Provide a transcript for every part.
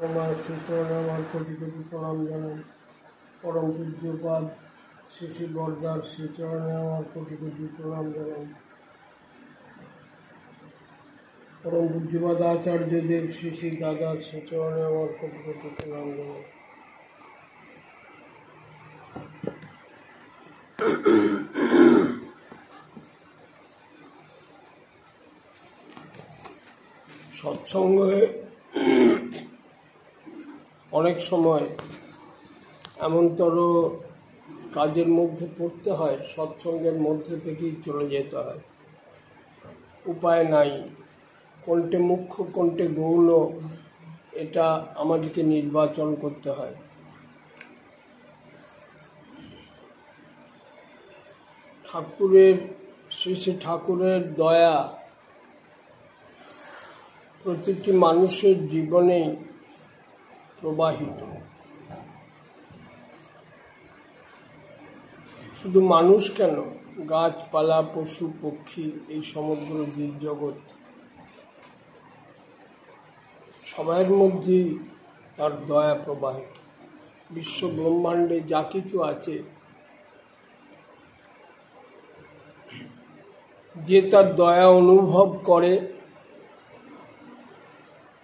আমার শ্রীচরণে আমার কোটি কোটি প্রণাম জানাই। পরম পূজ্যপাদ শ্রী শ্রী বরদার শ্রীচরণে আমার কোটি কোটি প্রণাম জানাই। পরম পূজ্যপাদ আচার্যদেব শ্রী শ্রী দাদার শ্রীচরণে আমার কোটি কোটি প্রণাম জানাই। সৎসঙ্গে অনেক সময় এমনতর কাজের মধ্যে পড়তে হয়, সৎসঙ্গের মধ্যে থেকেই চলে যেতে হয়, উপায় নাই। কোনটে মুখ্য কোনটে গৌণ এটা আমাদেরকে নির্বাচন করতে হয়। ঠাকুরের শ্রী শ্রী ঠাকুরের দয়া প্রতিটি মানুষের জীবনেই প্রবাহিত। শুধু মানুষ কেন, গাছপালা পশু পক্ষী এই সমগ্র জীবজগৎ সবার মধ্যেই তার দয়া প্রবাহিত। বিশ্ব ব্রহ্মাণ্ডে যা কিছু আছে, যে তার দয়া অনুভব করে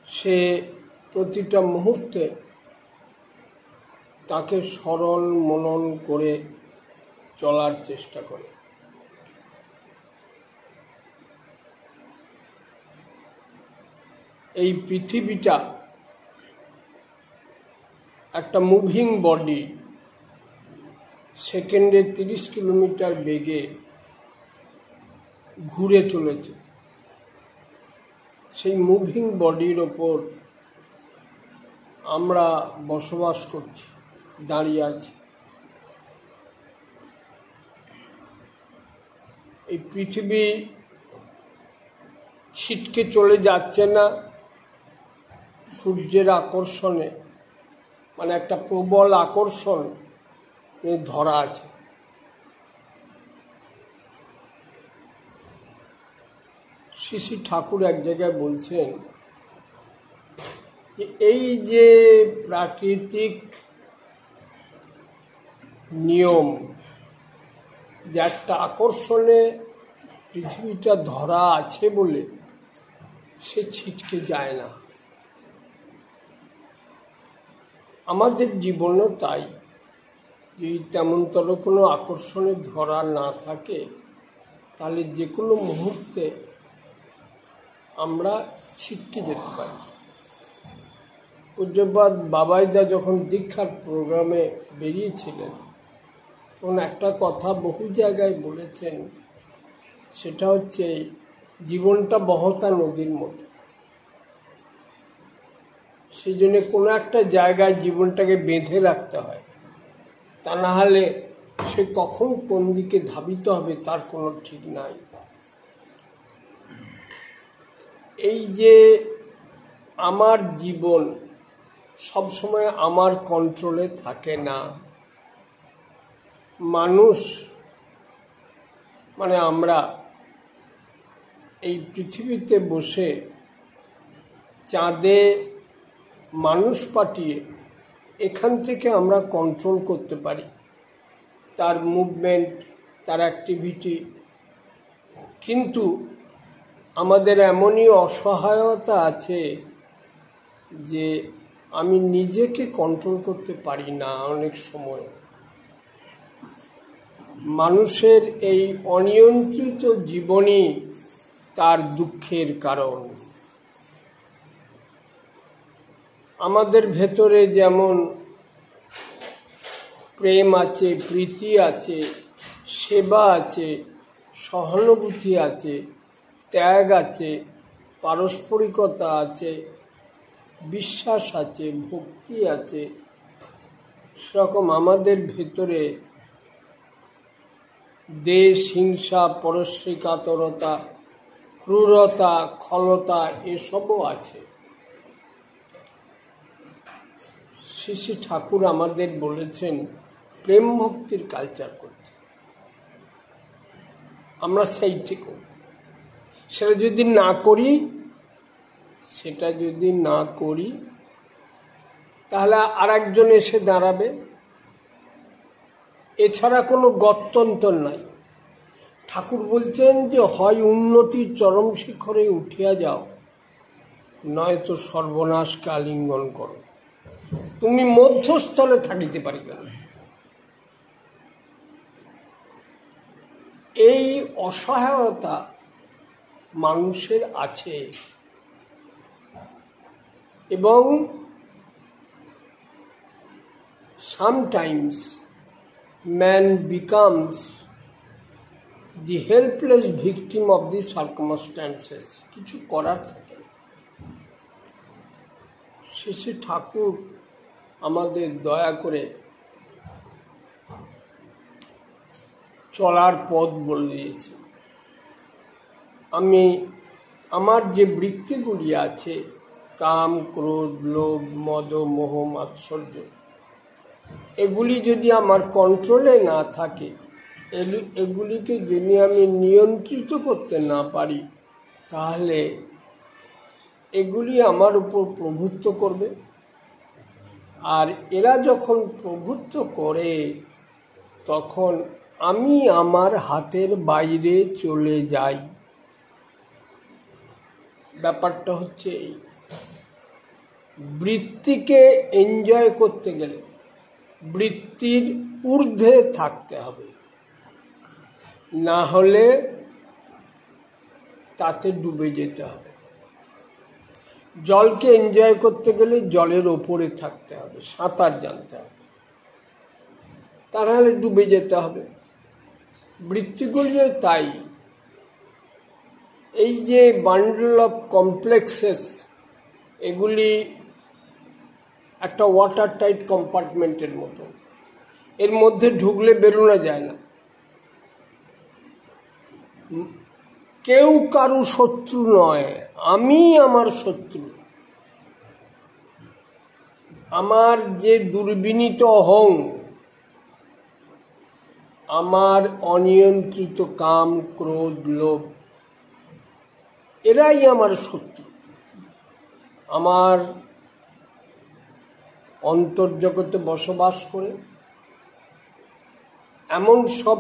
সে প্রতিটা মুহূর্তে তাকে স্মরণ মনন করে চলার চেষ্টা করে। এই পৃথিবীটা একটা মুভিং বডি, সেকেন্ডে 30 কিলোমিটার বেগে ঘুরে চলেছে। সেই মুভিং বডির ওপর আমরা বসবাস করছি, দাঁড়িয়ে আছি। এই পৃথিবী ছিটকে চলে যাচ্ছে না সূর্যের আকর্ষণে, মানে একটা প্রবল আকর্ষণ ধরা আছে। শ্রী শ্রী ঠাকুর এক জায়গায় বলছেন যে এই যে প্রাকৃতিক নিয়ম, যে একটা আকর্ষণে পৃথিবীটা ধরা আছে বলে সে ছিটকে যায় না। আমাদের জীবনও তাই, যদি তেমনতর কোনো আকর্ষণে ধরা না থাকে তাহলে যে কোনো মুহূর্তে আমরা ছিটকে যেতে পারি। পূজ্যপাদ বাবাইদা যখন দীক্ষার প্রোগ্রামে বেরিয়েছিলেন তখন একটা কথা বহু জায়গায় বলেছেন, সেটা হচ্ছে জীবনটা বহতা নদীর মতো। সেই জন্য কোনো একটা জায়গায় জীবনটাকে বেঁধে রাখতে হয়, তা না হলে সে কখন কোন দিকে ধাবিত হবে তার কোনো ঠিক নাই। এই যে আমার জীবন সবসময় আমার কন্ট্রোলে থাকে না। মানুষ মানে আমরা এই পৃথিবীতে বসে চাঁদে মানুষ পাঠিয়ে এখান থেকে আমরা কন্ট্রোল করতে পারি তার মুভমেন্ট, তার অ্যাক্টিভিটি। কিন্তু আমাদের এমনই অসহায়তা আছে যে আমি নিজেকে কন্ট্রোল করতে পারি না। অনেক সময় মানুষের এই অনিয়ন্ত্রিত জীবনই তার দুঃখের কারণ। আমাদের ভেতরে যেমন প্রেম আছে, প্রীতি আছে, সেবা আছে, সহানুভূতি আছে, ত্যাগ আছে, পারস্পরিকতা আছে, বিশ্বাস আছে, ভক্তি আছে, সেরকম আমাদের ভেতরে দেশ, হিংসা, পরশ্রীকাতরতা, ক্রূরতা, খলতা এসবও আছে। শ্রী শ্রী ঠাকুর আমাদের বলেছেন প্রেম ভক্তির কালচার করতে। আমরা সেইটি করি। সেটা যদি না করি তাহলে আর একজন এসে দাঁড়াবে, এছাড়া কোনো গত্যন্তর নাই। ঠাকুর বলছেন যে হয় উন্নতির চরম শিখরে উঠিয়া যাও, নয়তো সর্বনাশকে আলিঙ্গন করো। তুমি মধ্যস্থলে থাকিতে পারিবে না। এই অসহায়তা মানুষের আছে, এবং sometimes man becomes the helpless victim of the circumstances. কিছু করার থাকে না। শ্রী ঠাকুর আমাদের দয়া করে চলার পথ বলে দিয়েছে। আমার যে বৃত্তিগুলি আছে, কাম, ক্রোধ, লোভ, মদ, মোহ, মাৎসর্য, এগুলি যদি আমার কন্ট্রোলে না থাকে, এগুলিকে যদি আমি নিয়ন্ত্রিত করতে না পারি, তাহলে এগুলি আমার উপর প্রভুত্ব করবে। আর এরা যখন প্রভুত্ব করে, তখন আমি আমার হাতের বাইরে চলে যাই। ব্যাপারটা হচ্ছে এই, বৃত্তিকে এনজয় করতে গেলে বৃত্তির ঊর্ধ্বে থাকতে হবে, না হলে তাতে ডুবে যেতে হবে। জলকে এনজয় করতে গেলে জলের ওপরে থাকতে হবে, সাঁতার জানতে হবে, তা নাহলে ডুবে যেতে হবে। বৃত্তিগুলিও তাই। এই যে বান্ডল অফ কমপ্লেক্সেস, এগুলি একটা ওয়াটার টাইট কম্পার্টমেন্টের মতো, এর মধ্যে ঢুকলে বেরোনো যায় না। কেউ কারু শত্রু নয়, আমি আমার শত্রু। আমার যে দুর্বিনীত অহং, আমার অনিয়ন্ত্রিত কাম, ক্রোধ, লোভ, এরাই আমার শত্রু। আমার অন্তর্জগতে বসবাস করে এমন সব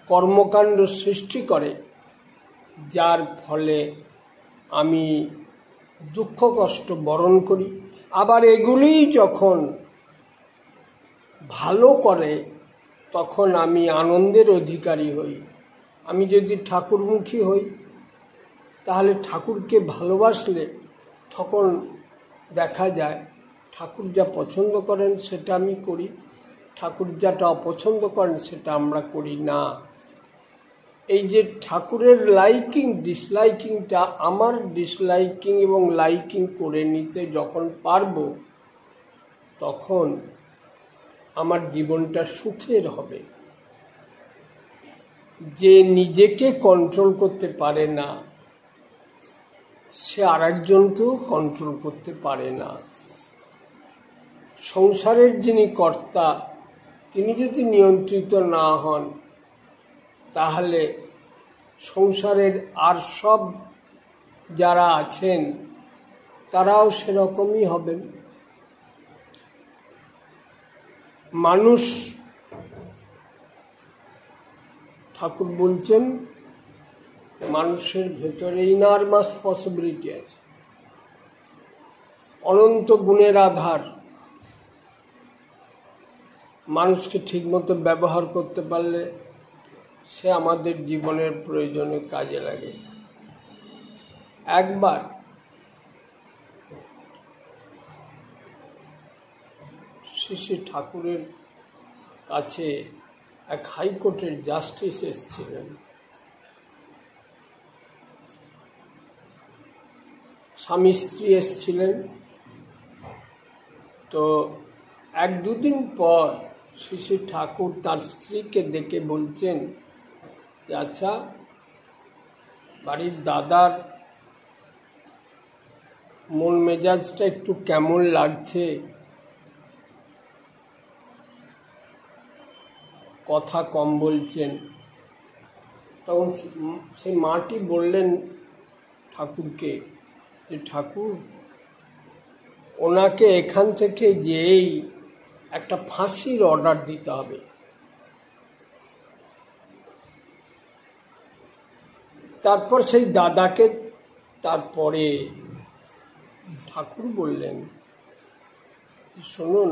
কর্মকাণ্ড সৃষ্টি করে, যার ফলে আমি দুঃখ কষ্ট বরণ করি। আবার এগুলিই যখন ভালো করে, তখন আমি আনন্দের অধিকারী হই। আমি যদি ঠাকুরমুখী হই, তাহলে ঠাকুরকে ভালোবাসলে তখন দেখা যায় ঠাকুর যা পছন্দ করেন সেটা আমি করি, ঠাকুর যেটা অপছন্দ করেন সেটা আমরা করি না। এই যে ঠাকুরের লাইকিং ডিসলাইকিংটা, আমার ডিসলাইকিং এবং লাইকিং করে নিতে যখন পারবো, তখন আমার জীবনটা সুখের হবে। যে নিজেকে কন্ট্রোল করতে পারে না, সে আরেকজনকেও কন্ট্রোল করতে পারে না। সংসারের যিনি কর্তা, তিনি যদি নিয়ন্ত্রিত না হন, তাহলে সংসারের আর সব যারা আছেন তারাও সেরকমই হবেন। মানুষ, ঠাকুর বলছেন, মানুষের ভেতরে ইনারমাস পসিবিলিটি আছে, অনন্ত গুণের আধার। মানুষকে ঠিকমতো ব্যবহার করতে পারলে সে আমাদের জীবনের প্রয়োজনে কাজে লাগে। একবার শ্রী ঠাকুরের কাছে এক হাইকোর্টের জাস্টিস এসেছিলেন। স্বামী স্ত্রী এসেছিলেন। তো এক দুদিন পর শ্রী ঠাকুর তার স্ত্রীকে ডেকে বলছেন যে, আচ্ছা, বাড়ির দাদার মন মেজাজটা একটু কেমন লাগছে, কথা কম বলছেন। তখন সেই মাটি বললেন ঠাকুরকে যে, ঠাকুর, ওনাকে এখান থেকে যেই একটা ফাঁসির অর্ডার দিতে হবে। তারপর সেই দাদাকে, তারপরে ঠাকুর বললেন, শুনুন,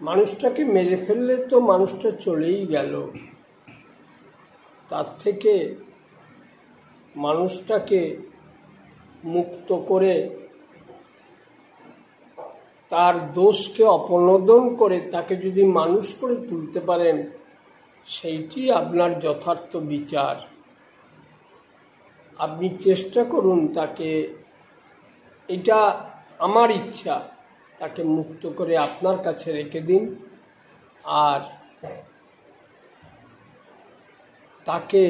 মানুষটাকে মেরে ফেললে তো মানুষটা চলেই গেল, তার থেকে মানুষটাকে মুক্ত করে তার দোষকে অপনোদন করে তাকে যদি মানুষ করে তুলতে পারেন, সেইটি আপনার যথার্থ বিচার। আপনি চেষ্টা করুন তাকে, এটা আমার ইচ্ছা, তাকে মুক্ত করে আপনার কাছে রেখে দিন। আর তাকে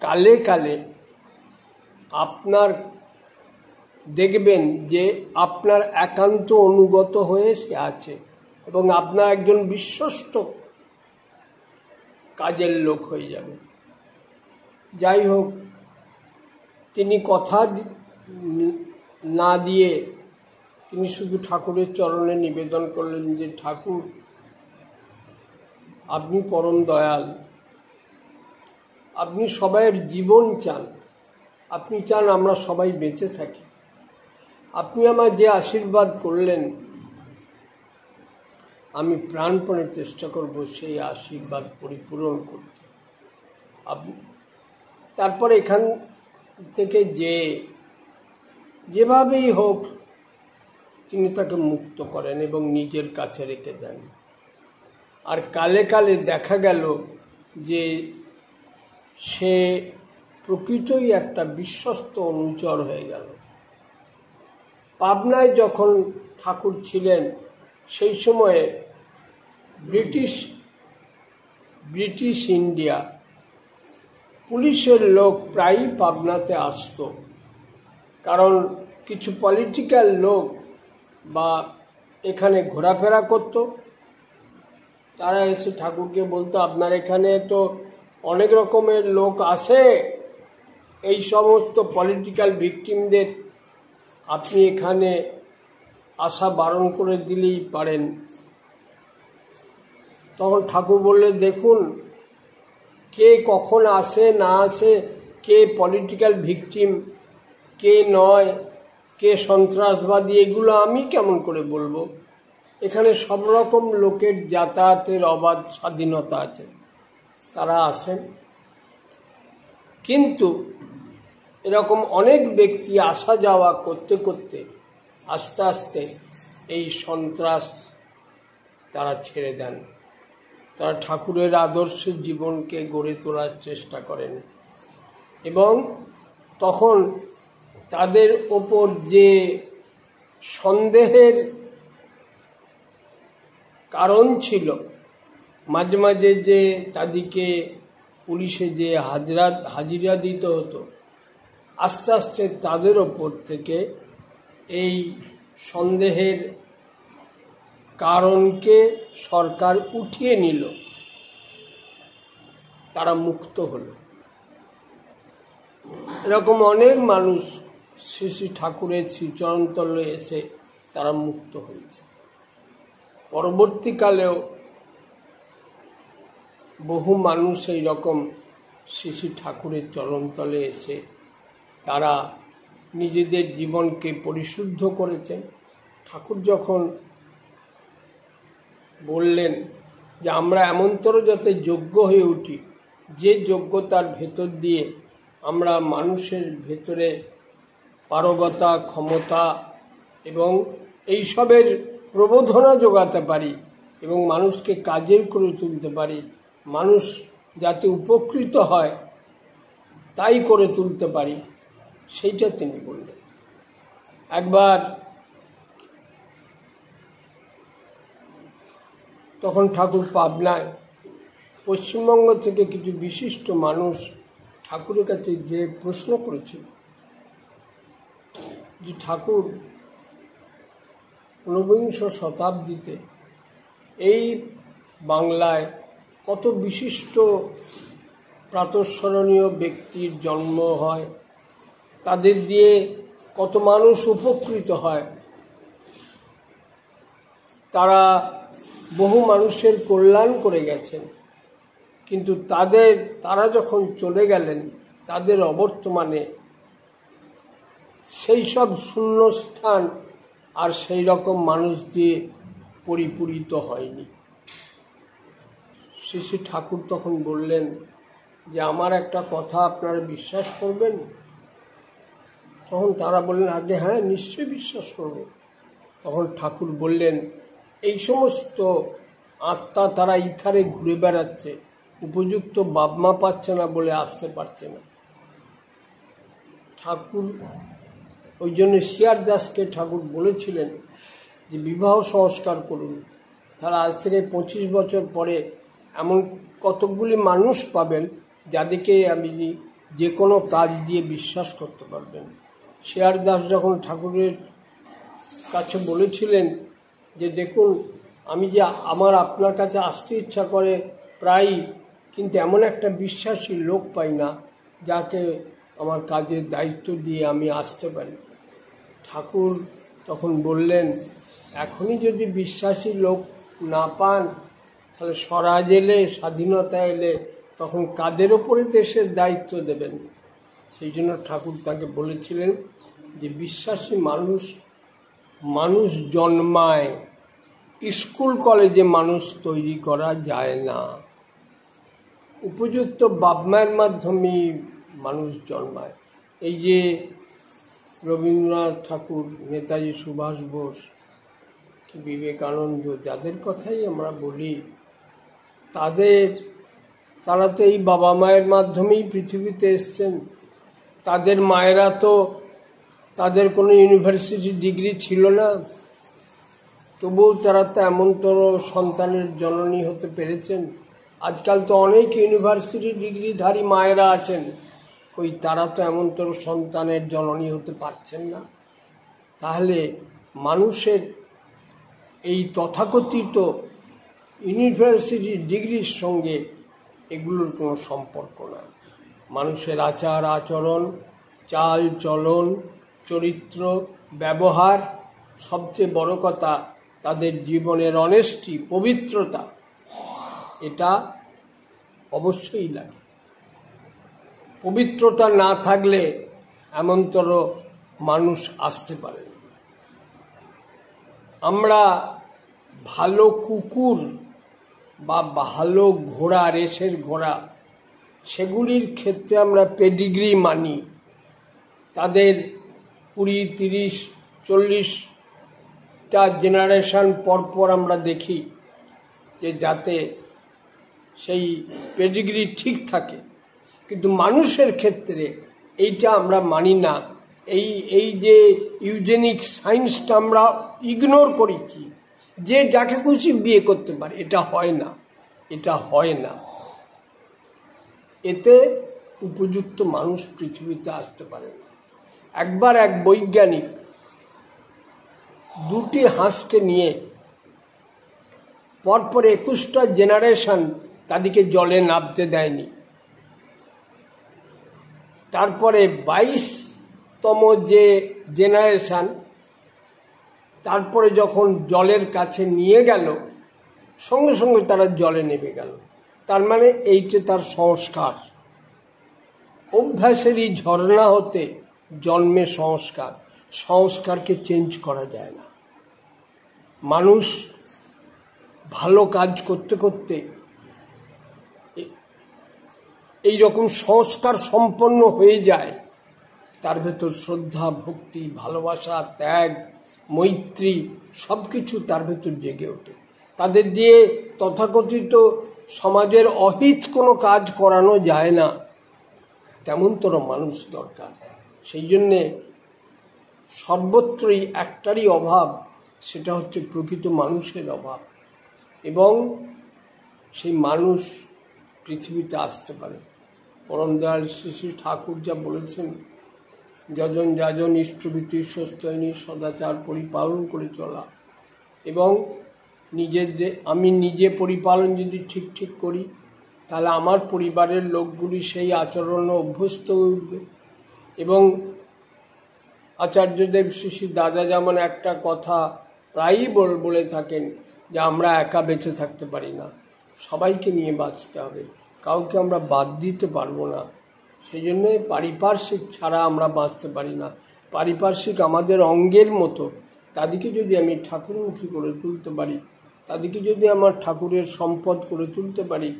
কালে কালে আপনার দেখবেন যে আপনার একান্ত অনুগত হয়ে সে আছে এবং আপনার একজন বিশ্বস্ত কাজের লোক হয়ে যাবে। যাই হোক, তিনি কথা না দিয়ে তিনি শুধু ঠাকুরের চরণে নিবেদন করলেন যে, ঠাকুর, আপনি পরম দয়াল, আপনি সবাইয়ের জীবন চান, আপনি চান আমরা সবাই বেঁচে থাকি। আপনি আমার যে আশীর্বাদ করলেন, আমি প্রাণপণে চেষ্টা করব সেই আশীর্বাদ পরিপূরণ করতে। তারপর এখান থেকে যেভাবেই হোক তিনি তাকে মুক্ত করেন এবং নিজের কাছে রেখে দেন। আর কালে কালে দেখা গেল যে সে প্রকৃতই একটা বিশ্বস্ত অনুচর হয়ে গেল। পাবনায় যখন ঠাকুর ছিলেন, সেই সময়ে ব্রিটিশ ইন্ডিয়া পুলিশের লোক প্রায়ই পাবনাতে আসতো, কারণ কিছু পলিটিক্যাল লোক বা এখানে ঘোরাফেরা করত, তারা এসে ঠাকুরকে বলতো, আপনার এখানে তো অনেক রকমের লোক আসে, এই সমস্ত পলিটিক্যাল ভিকটিমদের আপনি এখানে আসা বারণ করে দিলেই পারেন। তখন ঠাকুর বললেন, দেখুন, কে কখন আসে না আসে, কে পলিটিক্যাল ভিকটিম, কে নয়, কে সন্ত্রাসবাদী, এগুলো আমি কেমন করে বলবো? এখানে সব রকম লোকের যাতায়াতের অবাধ স্বাধীনতা আছে, তারা আসেন। কিন্তু এরকম অনেক ব্যক্তি আসা যাওয়া করতে করতে আস্তে আস্তে এই সন্ত্রাস তারা ছেড়ে দেন, তারা ঠাকুরের আদর্শের জীবনকে গড়ে তোলার চেষ্টা করেন। এবং তখন তাদের ওপর যে সন্দেহের কারণ ছিল, মাঝে মাঝে যে তাদেরকে পুলিশে যে হাজিরা দিতে হতো, আস্তে আস্তে তাদের ওপর থেকে এই সন্দেহের কারণকে সরকার উঠিয়ে নিল, তারা মুক্ত হলো। এরকম অনেক মানুষ শ্রী শ্রী ঠাকুরের শ্রীচরণতলে এসে তারা মুক্ত হয়েছে। পরবর্তীকালেও বহু মানুষ এই রকম শ্রী শ্রী ঠাকুরের চরণতলে এসে তারা নিজেদের জীবনকে পরিশুদ্ধ করেছেন। ঠাকুর যখন বললেন যে আমরা এমনতর যাতে যোগ্য হয়ে উঠি, যে যোগ্যতার ভেতর দিয়ে আমরা মানুষের ভেতরে পারগতা, ক্ষমতা এবং এইসবের প্রবোধনা যোগাতে পারি এবং মানুষকে কাজের করে তুলতে পারি, মানুষ যাতে উপকৃত হয় তাই করে তুলতে পারি, সেইটা তিনি বললেন। একবার তখন ঠাকুর পাবনায়, পশ্চিমবঙ্গ থেকে কিছু বিশিষ্ট মানুষ ঠাকুরের কাছে যে প্রশ্ন করেছিল যে, ঠাকুর, ঊনবিংশ শতাব্দীতে এই বাংলায় কত বিশিষ্ট প্রাতঃস্মরণীয় ব্যক্তির জন্ম হয়, তাদের দিয়ে কত মানুষ উপকৃত হয়, তারা বহু মানুষের কল্যাণ করে গেছেন, কিন্তু তারা যখন চলে গেলেন তাদের অবর্তমানে সেই সব শূন্যস্থান আর সেই রকম মানুষ দিয়ে পরিপূরিত হয়নি। শ্রী শ্রী ঠাকুর তখন বললেন যে আমার একটা কথা আপনারা বিশ্বাস করবেন? তখন তারা বললেন আগে হ্যাঁ, নিশ্চয়ই বিশ্বাস করব। তখন ঠাকুর বললেন এই সমস্ত আত্মা তারা ইথারে ঘুরে বেড়াচ্ছে, উপযুক্ত বাবমা পাচ্ছে না বলে আসতে পারছে না। ঠাকুর ওই জন্য শিয়ার দাসকে ঠাকুর বলেছিলেন যে বিবাহ সংস্কার করুন, তাহলে আজ থেকে 25 বছর পরে এমন কতকগুলি মানুষ পাবেন যাদেরকে আপনি যে কোনো কাজ দিয়ে বিশ্বাস করতে পারবেন। শিয়ার দাস যখন ঠাকুরের কাছে বলেছিলেন যে দেখুন আমি যে আপনার কাছে আসতে ইচ্ছা করে প্রায়ই, কিন্তু এমন একটা বিশ্বাসী লোক পাই না যাকে আমার কাজের দায়িত্ব দিয়ে আমি আসতে পারি। ঠাকুর তখন বললেন এখনই যদি বিশ্বাসী লোক না পান তাহলে স্বরাজ এলে, স্বাধীনতা এলে তখন কাদের ওপরে দেশের দায়িত্ব দেবেন? সেই জন্য ঠাকুর তাকে বলেছিলেন যে বিশ্বাসী মানুষ জন্মায়, স্কুল কলেজে মানুষ তৈরি করা যায় না, উপযুক্ত বাবমায়ের মাধ্যমেই মানুষ জন্মায়। এই যে রবীন্দ্রনাথ ঠাকুর, নেতাজি সুভাষ বোস, বিবেকানন্দ, যাদের কথাই আমরা বলি, তারা তো এই বাবা মায়ের মাধ্যমেই পৃথিবীতে এসছেন। তাদের মায়েরা তো তাদের কোনো ইউনিভার্সিটি ডিগ্রি ছিল না, তবুও তারা তো এমনতর সন্তানের জননী হতে পেরেছেন। আজকাল তো অনেক ইউনিভার্সিটি ডিগ্রিধারী মায়েরা আছেন, তারা তো এমনতর সন্তানের জননী হতে পারছেন না। তাহলে মানুষের এই তথাকথিত ইউনিভার্সিটি ডিগ্রির সঙ্গে এগুলোর কোনো সম্পর্ক নাই। মানুষের আচার আচরণ, চাল চলন, চরিত্র, ব্যবহার, সবচেয়ে বড় কথা তাদের জীবনের অনেস্টি, পবিত্রতা, এটা অবশ্যই লাগে। পবিত্রতা না থাকলে এমনতর মানুষ আসতে পারে না। আমরা ভালো কুকুর বা ভালো ঘোড়া, রেসের ঘোড়া, সেগুলির ক্ষেত্রে আমরা পেডিগ্রি মানি। তাদের 20, 30, 40টা জেনারেশন পরপর আমরা দেখি যে যাতে সেই পেডিগ্রি ঠিক থাকে, কিন্তু মানুষের ক্ষেত্রে এইটা আমরা মানি না। এই যে ইউজেনিক সায়েন্সটা আমরা ইগনোর করেছি, যে যাকে খুশি বিয়ে করতে পারে, এটা হয় না। এতে উপযুক্ত মানুষ পৃথিবীতে আসতে পারে না। একবার এক বৈজ্ঞানিক 2টি হাঁসকে নিয়ে পরপর 21টা জেনারেশন তাদেরকে জলে নামতে দেয়নি। তারপরে 22তম যে জেনারেশন, তারপরে যখন জলের কাছে নিয়ে গেল, সঙ্গে সঙ্গে তারা জলে নেমে গেল। তার মানে এইটা তার সংস্কার। অভ্যাসেরই ঝর্ণা হতে জন্মে সংস্কারকে চেঞ্জ করা যায় না। মানুষ ভালো কাজ করতে করতে এই রকম সংস্কার সম্পন্ন হয়ে যায়, তার ভেতর শ্রদ্ধা, ভক্তি, ভালোবাসা, ত্যাগ, মৈত্রী সবকিছু তার ভেতর জেগে ওঠে। তাদের দিয়ে তথাকথিত সমাজের অহিত কোনো কাজ করানো যায় না, তেমনতর মানুষ দরকার। সেই জন্যে সর্বত্রই একটারই অভাব, সেটা হচ্ছে প্রকৃত মানুষের অভাব। এবং সেই মানুষ পৃথিবীতে আসতে পারে। পরম দয়াল শ্রী শ্রী ঠাকুর যা বলেছেন, যজন যাজন ইষ্টভীতি স্বস্তায়নী সদাচার পরিপালন করে চলা, এবং আমি নিজে পরিপালন যদি ঠিক করি, তাহলে আমার পরিবারের লোকগুলি সেই আচরণে অভ্যস্ত হয়ে উঠবে। এবং আচার্যদেব শ্রী শ্রী দাদা যেমন একটা কথা প্রায়ই বলে থাকেন যে আমরা একা বেঁচে থাকতে পারি না, সবাইকে নিয়ে বাঁচতে হবে, কাউকে আমরা বাদ দিতে পারবো না। সেই জন্যে পারিপার্শ্বিক ছাড়া আমরা বাঁচতে পারি না। পারিপার্শ্বিক আমাদের অঙ্গের মতো, তাদেরকে যদি আমি ঠাকুরমুখী করে তুলতে পারি, তাদেরকে যদি আমার ঠাকুরের সম্পদ করে তুলতে পারি,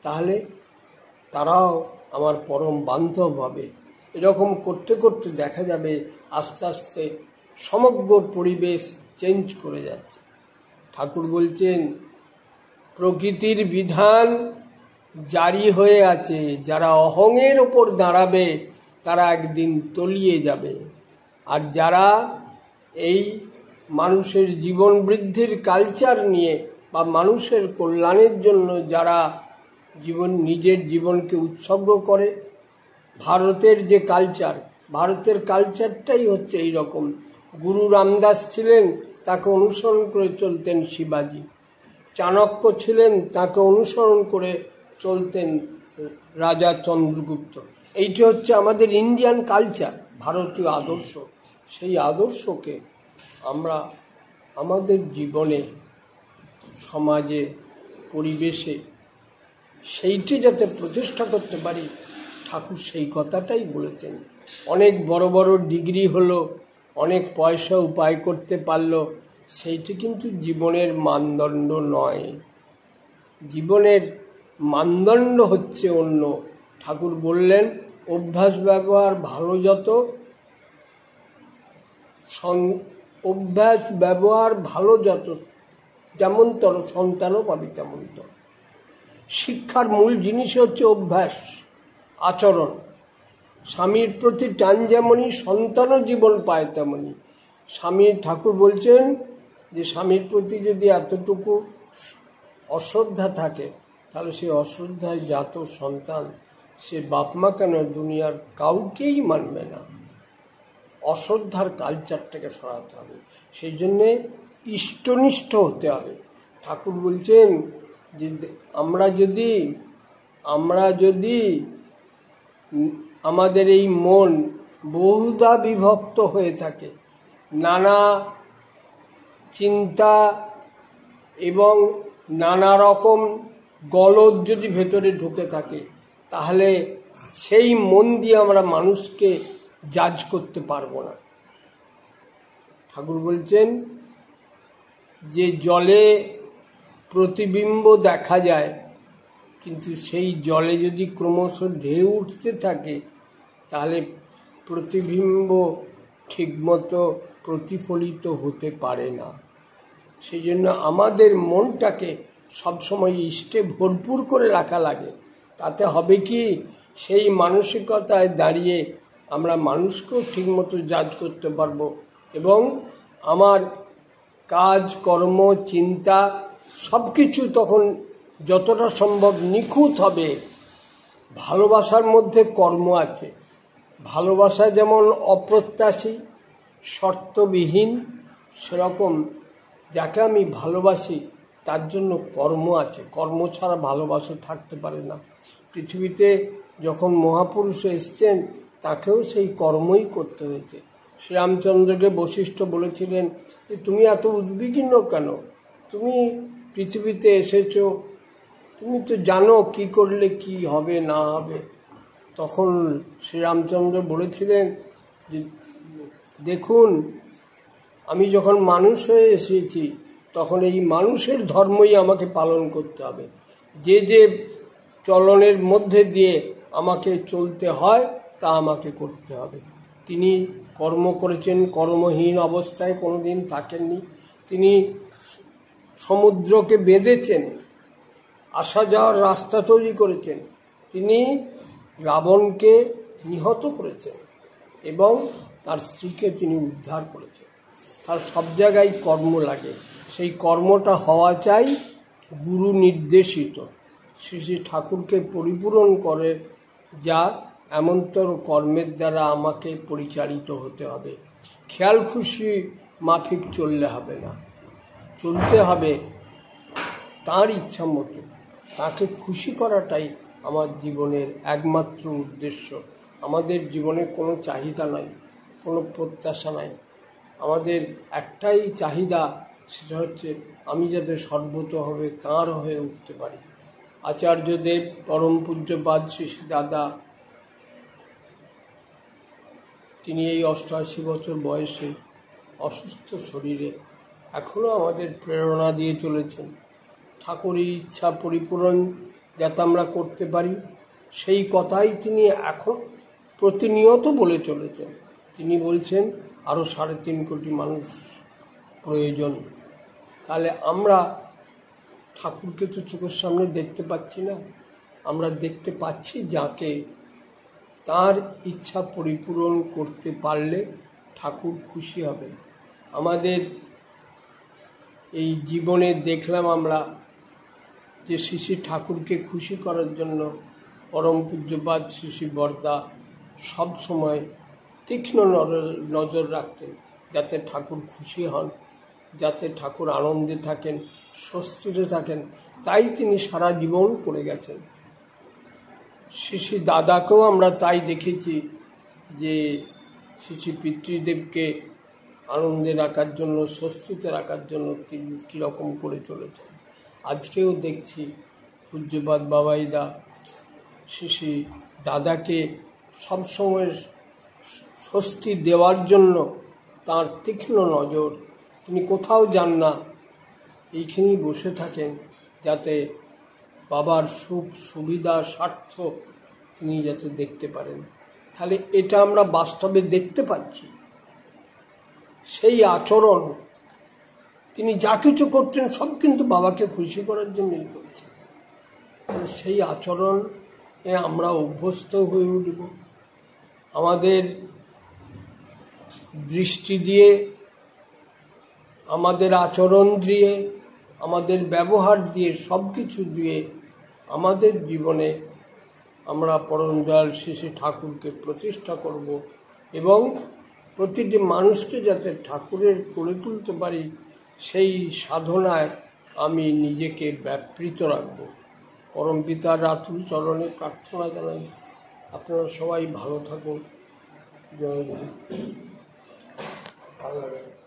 তাহলে তারাও আমার পরম বান্ধব হবে। এরকম করতে করতে দেখা যাবে আস্তে আস্তে সমগ্র পরিবেশ চেঞ্জ করে যাচ্ছে। ঠাকুর বলছেন প্রকৃতির বিধান জারি হয়ে আছে, যারা অহংয়ের ওপর দাঁড়াবে তারা একদিন তলিয়ে যাবে, আর যারা এই মানুষের জীবন বৃদ্ধির কালচার নিয়ে বা মানুষের কল্যাণের জন্য যারা নিজের জীবনকে উৎসর্গ করে, ভারতের যে কালচার, ভারতের কালচারটাই হচ্ছে এই রকম। গুরু রামদাস ছিলেন, তাকে অনুসরণ করে চলতেন শিবাজি। চাণক্য ছিলেন, তাকে অনুসরণ করে চলতেন রাজা চন্দ্রগুপ্ত। এইটি হচ্ছে আমাদের ইন্ডিয়ান কালচার, ভারতীয় আদর্শ। সেই আদর্শকে আমরা আমাদের জীবনে, সমাজে, পরিবেশে সেইটি যাতে প্রতিষ্ঠা করতে পারি, ঠাকুর সেই কথাটাই বলেছেন। অনেক বড় বড় ডিগ্রি হলো, অনেক পয়সা উপায় করতে পারলো, সেইটি কিন্তু জীবনের মানদণ্ড নয়। জীবনের মানদণ্ড হচ্ছে অন্য। ঠাকুর বললেন অভ্যাস ব্যবহার ভালো যত, অভ্যাস ব্যবহার ভালো যত, যেমন তর সন্তানও পাবি তেমন তর। শিক্ষার মূল জিনিস হচ্ছে অভ্যাস, আচরণ। স্বামীর প্রতি টান যেমনই, সন্তানও জীবন পায় তেমনই। স্বামীর, ঠাকুর বলছেন যে স্বামীর প্রতি যদি এতটুকু অশ্রদ্ধা থাকে, তাহলে সেই অশ্রদ্ধায় জাত সন্তান, সে বাপমা কেন দুনিয়ার কাউকেই মানবে না। অশ্রদ্ধার কালচারটাকে সরাতে হবে, সেই জন্যে ইষ্টনিষ্ঠ হতে হবে। ঠাকুর বলছেন যে আমরা যদি আমাদের এই মন বহুধা বিভক্ত হয়ে থাকে, নানা চিন্তা এবং নানা রকম গলদ যদি ভেতরে ঢুকে থাকে, তাহলে সেই মন দিয়ে আমরা মানুষকে জাজ করতে পারবো না। ঠাকুর বলছেন যে জলে প্রতিবিম্ব দেখা যায়, কিন্তু সেই জলে যদি ক্রমশ ঢেউ উঠতে থাকে, তাহলে প্রতিবিম্ব ঠিকমতো প্রতিফলিত হতে পারে না। সেই জন্য আমাদের মনটাকে সবসময় ইষ্টে ভরপুর করে রাখা লাগে। তাতে হবে কি, সেই মানসিকতায় দাঁড়িয়ে আমরা মানুষকেও ঠিকমতো জাজ করতে পারবো, এবং আমার কাজ, কর্ম, চিন্তা সব কিছু তখন যতটা সম্ভব নিখুঁত হবে। ভালোবাসার মধ্যে কর্ম আছে। ভালোবাসা যেমন অপ্রত্যাশী, শর্তবিহীন, সেরকম যাকে আমি ভালোবাসি তার জন্য কর্ম আছে। কর্ম ছাড়া ভালোবাসা থাকতে পারে না। পৃথিবীতে যখন মহাপুরুষ এসছেন, তাকেও সেই কর্মই করতে হয়েছে। শ্রীরামচন্দ্রকে বশিষ্ঠ বলেছিলেন যে তুমি এত উদ্বিগ্ন কেন? তুমি পৃথিবীতে এসেছো, তুমি তো জানো কি করলে কি হবে না হবে। তখন শ্রীরামচন্দ্র বলেছিলেন যে দেখুন, আমি যখন মানুষ হয়ে এসেছি, তখন এই মানুষের ধর্মই আমাকে পালন করতে হবে। যে যে চলনের মধ্যে দিয়ে আমাকে চলতে হয়, তা আমাকে করতে হবে। তিনি কর্ম করেছেন, কর্মহীন অবস্থায় কোনোদিন থাকেননি। তিনি সমুদ্রকে বেঁধেছেন, আসা যাওয়ার রাস্তা তৈরি করেছেন। তিনি রাবণকে নিহত করেছেন এবং তার স্ত্রীকে তিনি উদ্ধার করেছেন। তার সব জায়গায় কর্ম লাগে। সেই কর্মটা হওয়া চাই গুরু নির্দেশিত। শ্রী শ্রী ঠাকুরকে পরিপূরণ করে যা এমনতর কর্মের দ্বারা আমাকে পরিচালিত হতে হবে। খেয়াল খুশি মাফিক চললে হবে না, চলতে হবে তাঁর ইচ্ছা মতো। তাকে খুশি করাটাই আমার জীবনের একমাত্র উদ্দেশ্য। আমাদের জীবনে কোনো চাহিদা নাই, কোনো প্রত্যাশা নাই। আমাদের একটাই চাহিদা, সেটা হচ্ছে আমি যাতে সর্বতোভাবে তাঁর হয়ে উঠতে পারি। আচার্যদেব পরম পূজ্যপাদ শ্রী শ্রী দাদা, তিনি এই 88 বছর বয়সে অসুস্থ শরীরে এখনও আমাদের প্রেরণা দিয়ে চলেছেন। ঠাকুরের ইচ্ছা পরিপূরণ যাতে আমরা করতে পারি, সেই কথাই তিনি এখন প্রতিনিয়ত বলে চলেছেন। তিনি বলছেন আরও 3.5 কোটি মানুষ প্রয়োজন। তাহলে আমরা ঠাকুরকে তো চোখের সামনে দেখতে পাচ্ছি না, আমরা দেখতে পাচ্ছি যাকে, তার ইচ্ছা পরিপূরণ করতে পারলে ঠাকুর খুশি হবে। আমাদের এই জীবনে দেখলাম আমরা যে শ্রী শ্রী ঠাকুরকে খুশি করার জন্য পরম পূজ্যপাদ শ্রী শ্রী বরদা সবসময় তীক্ষ্ণ নজর রাখতেন যাতে ঠাকুর খুশি হন, যাতে ঠাকুর আনন্দে থাকেন, স্বস্তিতে থাকেন। তাই তিনি সারা জীবন করে গেছেন। শ্রী শ্রী দাদাকেও আমরা তাই দেখেছি যে শ্রী শ্রী পিতৃদেবকে আনন্দে রাখার জন্য, স্বস্তিতে রাখার জন্য তিনি কীরকম করে চলেছেন। আজকেও দেখছি পূজ্যপাদ বাবাইদা শ্রী শ্রী দাদাকে সবসময় স্বস্তি দেওয়ার জন্য তার তীক্ষ্ণ নজর, তিনি কোথাও যান না, এইখানেই বসে থাকেন যাতে বাবার সুখ সুবিধা স্বার্থ তিনি যাতে দেখতে পারেন। তাহলে এটা আমরা বাস্তবে দেখতে পাচ্ছি। সেই আচরণ, তিনি যা কিছু করছেন সব কিন্তু বাবাকে খুশি করার জন্যই করছেন। তাহলে সেই আচরণে আমরা অভ্যস্ত হয়ে উঠব। আমাদের দৃষ্টি দিয়ে, আমাদের আচরণ দিয়ে, আমাদের ব্যবহার দিয়ে, সব কিছু দিয়ে আমাদের জীবনে আমরা পরম দয়াল শ্রী শ্রী ঠাকুরকে প্রতিষ্ঠা করব এবং প্রতিটি মানুষকে যাতে ঠাকুরের করে তুলতে পারি, সেই সাধনায় আমি নিজেকে ব্যাপৃত রাখব। পরম পিতার আতুল চরণে প্রার্থনা জানাই আপনারা সবাই ভালো থাকুন। জয় গুরু। ভালো লাগে।